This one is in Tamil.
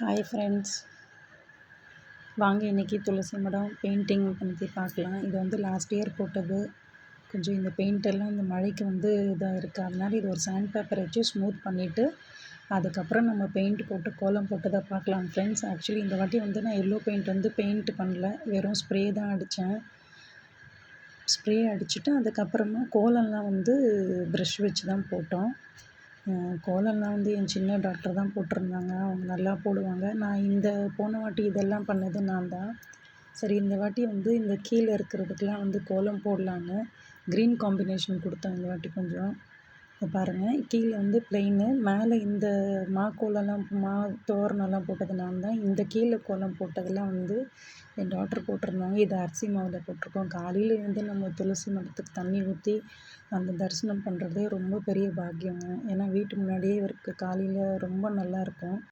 ஹாய் ஃப்ரெண்ட்ஸ், வாங்க இன்றைக்கி துளசி மடம் பெயிண்டிங் பற்றி பார்க்கலாம். இது வந்து லாஸ்ட் இயர் போட்டது. கொஞ்சம் இந்த பெயிண்டெல்லாம் இந்த மழைக்கு வந்து இதாக இருக்குது. அதனால் இது ஒரு சாண்ட் பேப்பர் வச்சு ஸ்மூத் பண்ணிவிட்டு அதுக்கப்புறம் நம்ம பெயிண்ட் போட்டு கோலம் போட்டதை பார்க்கலாம் ஃப்ரெண்ட்ஸ். ஆக்சுவலி இந்த வாட்டி வந்து நான் எல்லோ பெயிண்ட் வந்து பெயிண்ட் பண்ணல, வெறும் ஸ்ப்ரே தான் அடித்தேன். ஸ்ப்ரே அடிச்சுட்டு அதுக்கப்புறமா கோலம்லாம் வந்து ப்ரஷ் வச்சு தான் போட்டோம். கோலம்லாம் வந்து என் சின்ன டாக்டர் தான் போட்டிருந்தாங்க. அவங்க நல்லா போடுவாங்க. நான் போன வாட்டி இதெல்லாம் பண்ணது நான் தான். சரி, இந்த வாட்டி வந்து இந்த கீழே இருக்கிறதுக்கெலாம் வந்து கோலம் போடலான்னு க்ரீன் காம்பினேஷன் கொடுத்தேன் இந்த வாட்டி கொஞ்சம். பாருங்கள், கீழே வந்து ப்ளெயினு, மேலே இந்த தோரணம்லாம் போட்டது நான் தான். இந்த கீழே கோலம் போட்டதெல்லாம் வந்து என் டாக்டர் போட்டிருந்தாங்க. இது அரிசி மாவில் போட்டிருக்கோம். காலையில் எழுந்து நம்ம துளசி மரத்துக்கு தண்ணி ஊற்றி அந்த தரிசனம் பண்ணுறதே ரொம்ப பெரிய பாக்கியங்க. ஏன்னா வீட்டு முன்னாடியே இருக்குது, காலையில் ரொம்ப நல்லாயிருக்கும்.